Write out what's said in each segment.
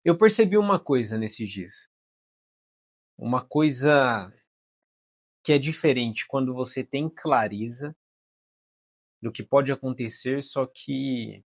Eu percebi uma coisa nesses dias. Uma coisa que é diferente quando você tem clareza do que pode acontecer, só que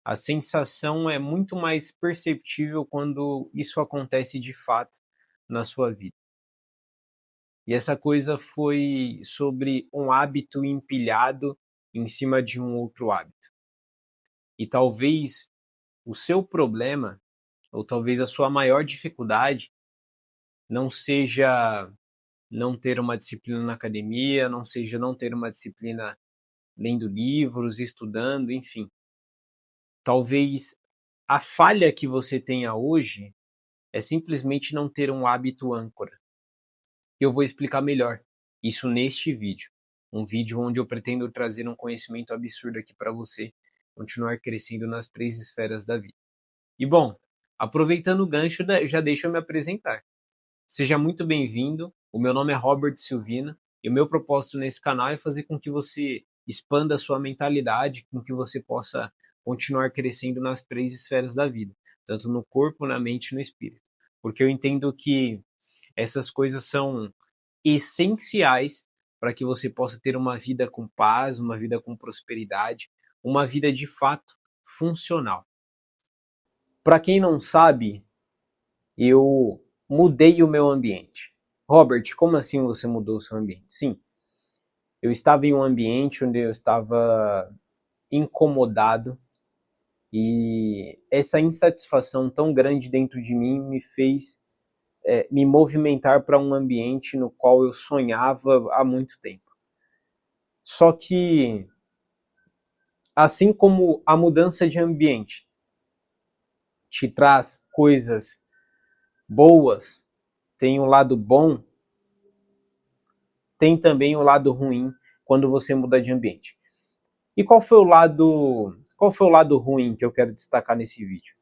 a sensação é muito mais perceptível quando isso acontece de fato na sua vida. E essa coisa foi sobre um hábito empilhado em cima de um outro hábito. E talvez o seu problema, ou talvez a sua maior dificuldade, não seja não ter uma disciplina na academia, não seja não ter uma disciplina lendo livros, estudando, enfim. Talvez a falha que você tenha hoje é simplesmente não ter um hábito âncora. Eu vou explicar melhor isso neste vídeo. Um vídeo onde eu pretendo trazer um conhecimento absurdo aqui para você continuar crescendo nas 3 esferas da vida. E bom, aproveitando o gancho, já deixa eu me apresentar. Seja muito bem-vindo. O meu nome é Robert Silvina e o meu propósito nesse canal é fazer com que você expanda a sua mentalidade, com que você possa continuar crescendo nas 3 esferas da vida, tanto no corpo, na mente e no espírito. Porque eu entendo que essas coisas são essenciais para que você possa ter uma vida com paz, uma vida com prosperidade, uma vida de fato funcional. Para quem não sabe, eu mudei o meu ambiente. Robert, como assim você mudou o seu ambiente? Sim, eu estava em um ambiente onde eu estava incomodado e essa insatisfação tão grande dentro de mim me fez me movimentar para um ambiente no qual eu sonhava há muito tempo. Só que, assim como a mudança de ambiente te traz coisas boas, tem um lado bom, tem também o lado ruim quando você muda de ambiente. E qual foi o lado ruim que eu quero destacar nesse vídeo?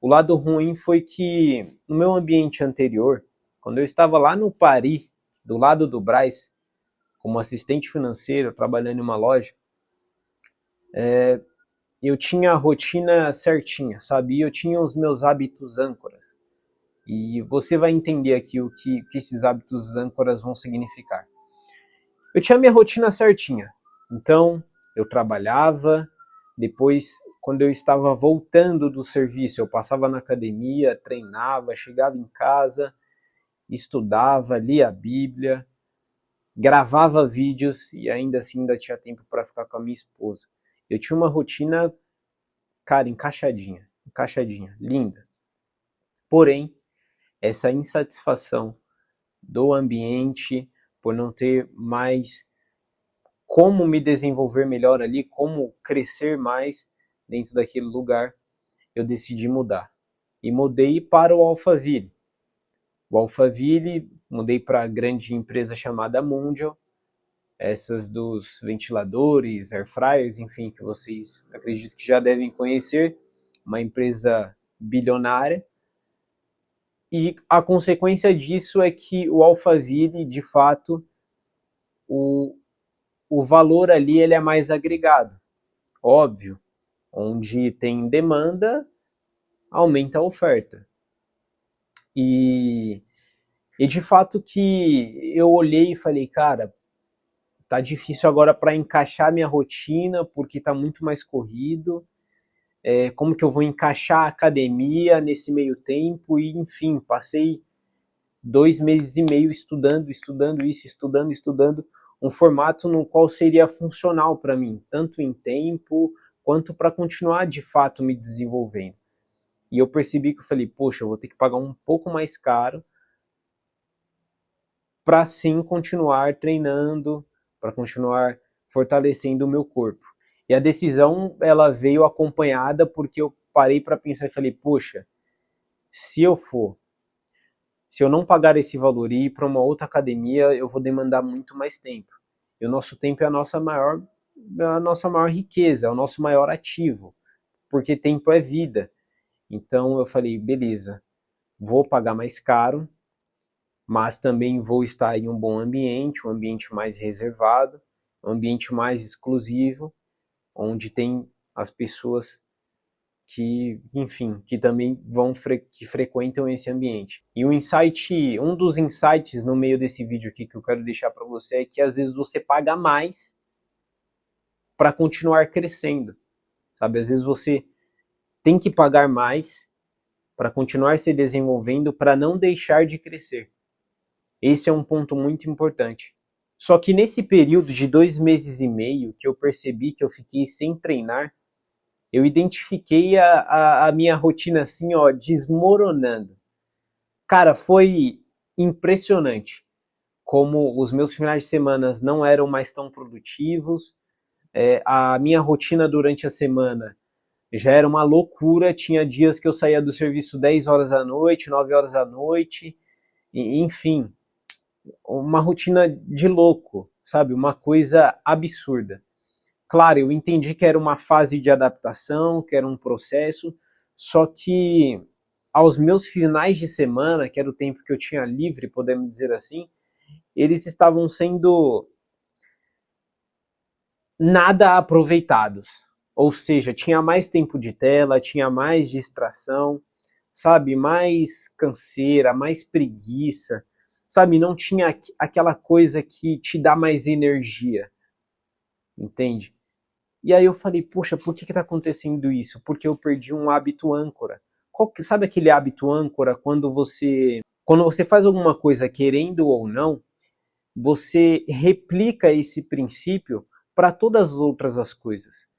O lado ruim foi que no meu ambiente anterior, quando eu estava lá no Paris, do lado do Brás, como assistente financeiro, trabalhando em uma loja, eu tinha a rotina certinha, sabe? Eu tinha os meus hábitos âncoras. E você vai entender aqui o que esses hábitos âncoras vão significar. Eu tinha minha rotina certinha. Então, eu trabalhava, depois, quando eu estava voltando do serviço, eu passava na academia, treinava, chegava em casa, estudava, lia a Bíblia, gravava vídeos e ainda assim ainda tinha tempo para ficar com a minha esposa. Eu tinha uma rotina, cara, encaixadinha, linda. Porém, essa insatisfação do ambiente, por não ter mais como me desenvolver melhor ali, como crescer mais dentro daquele lugar, eu decidi mudar. E mudei para o Alphaville. O Alphaville, mudei para a grande empresa chamada Mundial, essas dos ventiladores, air fryers, enfim, que vocês acredito que já devem conhecer, uma empresa bilionária. E a consequência disso é que o Alphaville, de fato, o valor ali ele é mais agregado. Óbvio, onde tem demanda, aumenta a oferta. E de fato que eu olhei e falei, cara, tá difícil agora para encaixar minha rotina, porque tá muito mais corrido. Como que eu vou encaixar a academia nesse meio tempo? E enfim, passei 2 meses e meio estudando isso, estudando um formato no qual seria funcional para mim, tanto em tempo quanto para continuar de fato me desenvolvendo. E eu percebi que eu falei, poxa, eu vou ter que pagar um pouco mais caro para sim continuar treinando, para continuar fortalecendo o meu corpo. E a decisão ela veio acompanhada porque eu parei para pensar e falei, poxa, se eu não pagar esse valor e ir para uma outra academia, eu vou demandar muito mais tempo. E o nosso tempo é a nossa maior riqueza, é o nosso maior ativo, porque tempo é vida. Então eu falei, beleza, vou pagar mais caro, mas também vou estar em um bom ambiente, um ambiente mais reservado, um ambiente mais exclusivo, onde tem as pessoas enfim, que também que frequentam esse ambiente. E um dos insights no meio desse vídeo aqui que eu quero deixar para você é que às vezes você paga mais para continuar crescendo, sabe? Às vezes você tem que pagar mais para continuar se desenvolvendo, para não deixar de crescer. Esse é um ponto muito importante. Só que nesse período de 2 meses e meio que eu percebi que eu fiquei sem treinar, eu identifiquei a minha rotina assim, ó, desmoronando. Cara, foi impressionante como os meus finais de semana não eram mais tão produtivos, a minha rotina durante a semana já era uma loucura, tinha dias que eu saía do serviço 10 horas da noite, 9 horas da noite, enfim, uma rotina de louco, sabe? Uma coisa absurda. Claro, eu entendi que era uma fase de adaptação, que era um processo, só que aos meus finais de semana, que era o tempo que eu tinha livre, podemos dizer assim, eles estavam sendo nada aproveitados. Ou seja, tinha mais tempo de tela, tinha mais distração, sabe? Mais canseira, mais preguiça, sabe? Não tinha aquela coisa que te dá mais energia, entende? E aí eu falei, poxa, por que está acontecendo isso? Porque eu perdi um hábito âncora. Sabe aquele hábito âncora quando você faz alguma coisa querendo ou não, você replica esse princípio para todas as outras as coisas.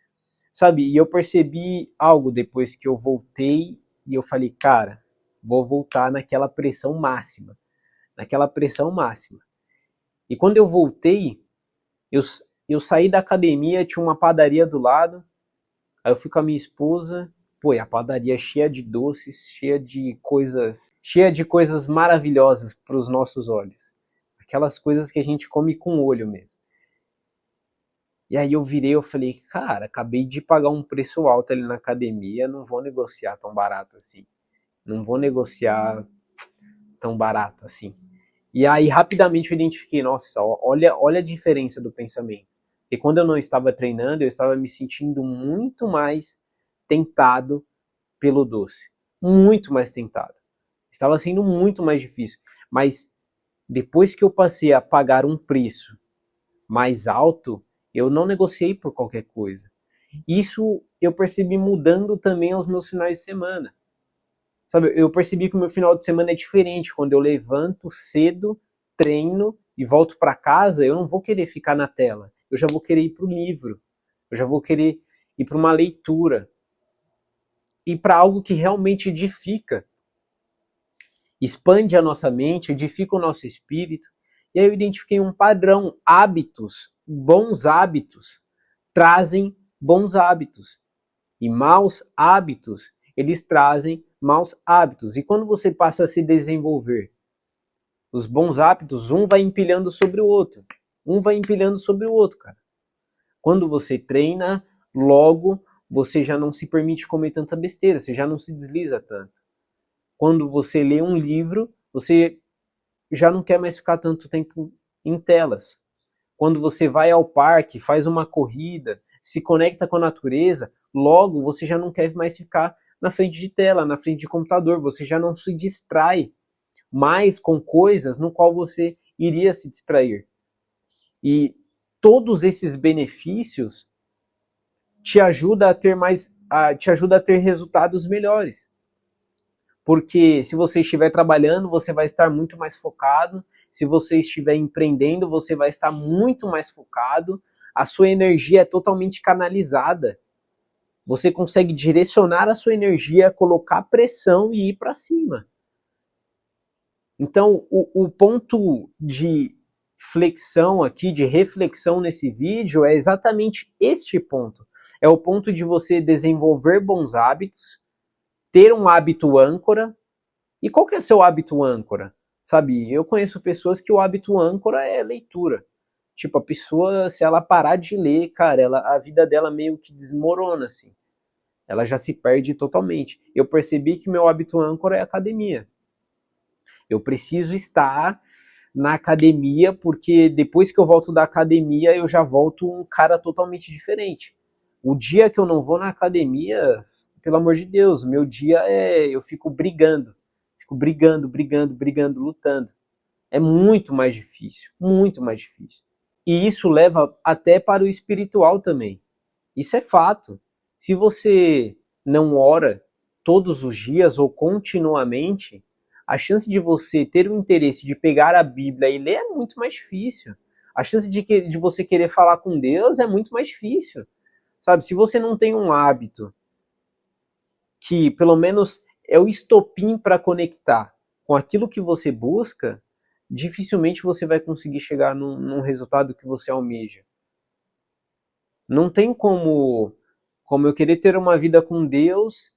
Sabe? E eu percebi algo depois que eu voltei e eu falei, cara, vou voltar naquela pressão máxima. Naquela pressão máxima. E quando eu voltei, eu saí da academia, tinha uma padaria do lado, aí eu fui com a minha esposa, pô, e a padaria cheia de doces, cheia de coisas maravilhosas para os nossos olhos. Aquelas coisas que a gente come com o olho mesmo. E aí eu virei, eu falei, cara, acabei de pagar um preço alto ali na academia, não vou negociar tão barato assim. Não vou negociar tão barato assim. E aí rapidamente eu identifiquei, nossa, olha a diferença do pensamento. Porque quando eu não estava treinando, eu estava me sentindo muito mais tentado pelo doce. Muito mais tentado. Estava sendo muito mais difícil. Mas depois que eu passei a pagar um preço mais alto, eu não negociei por qualquer coisa. Isso eu percebi mudando também aos meus finais de semana. Sabe, eu percebi que o meu final de semana é diferente. Quando eu levanto cedo, treino e volto para casa, eu não vou querer ficar na tela. Eu já vou querer ir para o livro. Eu já vou querer ir para uma leitura. E para algo que realmente edifica. Expande a nossa mente, edifica o nosso espírito. E aí eu identifiquei um padrão. Bons hábitos, trazem bons hábitos. E maus hábitos, eles trazem maus hábitos. E quando você passa a se desenvolver, os bons hábitos, um vai empilhando sobre o outro. Um vai empilhando sobre o outro, cara. Quando você treina, logo você já não se permite comer tanta besteira, você já não se desliza tanto. Quando você lê um livro, você já não quer mais ficar tanto tempo em telas. Quando você vai ao parque, faz uma corrida, se conecta com a natureza, logo você já não quer mais ficar na frente de tela, na frente de computador, você já não se distrai mais com coisas no qual você iria se distrair. E todos esses benefícios te ajudam a ter resultados melhores. Porque se você estiver trabalhando, você vai estar muito mais focado. Se você estiver empreendendo, você vai estar muito mais focado. A sua energia é totalmente canalizada. Você consegue direcionar a sua energia, colocar pressão e ir para cima. Então, o ponto de flexão aqui, de reflexão nesse vídeo é exatamente este ponto. É o ponto de você desenvolver bons hábitos, ter um hábito âncora. E qual que é seu hábito âncora? Sabe, eu conheço pessoas que o hábito âncora é leitura. Tipo, a pessoa, se ela parar de ler, cara, a vida dela meio que desmorona, assim. Ela já se perde totalmente. Eu percebi que meu hábito âncora é academia. Eu preciso estar na academia, porque depois que eu volto da academia, eu já volto um cara totalmente diferente. O dia que eu não vou na academia, pelo amor de Deus, meu dia eu fico brigando, lutando. É muito mais difícil, muito mais difícil. E isso leva até para o espiritual também. Isso é fato. Se você não ora todos os dias ou continuamente, a chance de você ter o interesse de pegar a Bíblia e ler é muito mais difícil. A chance de você querer falar com Deus é muito mais difícil. Sabe, se você não tem um hábito que pelo menos é o estopim para conectar com aquilo que você busca, dificilmente você vai conseguir chegar num resultado que você almeja. Não tem como eu querer ter uma vida com Deus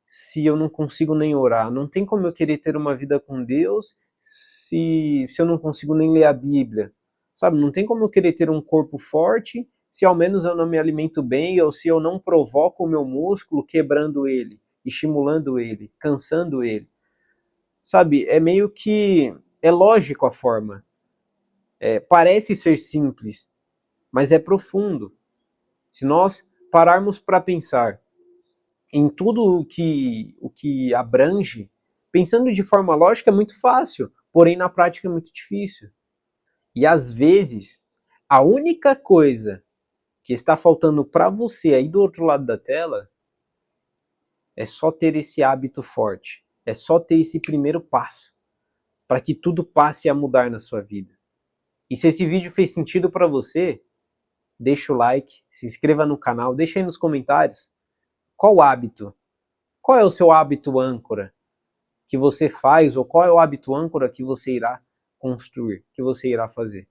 se eu não consigo nem orar. Não tem como eu querer ter uma vida com Deus se eu não consigo nem ler a Bíblia. Sabe, não tem como eu querer ter um corpo forte se ao menos eu não me alimento bem ou se eu não provoco o meu músculo quebrando ele, estimulando ele, cansando ele. Sabe, é meio que é lógico a forma. Parece ser simples, mas é profundo. Se nós pararmos para pensar em tudo o que abrange, pensando de forma lógica é muito fácil, porém na prática é muito difícil. E às vezes, a única coisa que está faltando para você aí do outro lado da tela é só ter esse hábito forte, é só ter esse primeiro passo para que tudo passe a mudar na sua vida. E se esse vídeo fez sentido para você, deixa o like, se inscreva no canal, deixa aí nos comentários qual hábito, qual é o seu hábito âncora que você faz ou qual é o hábito âncora que você irá construir, que você irá fazer.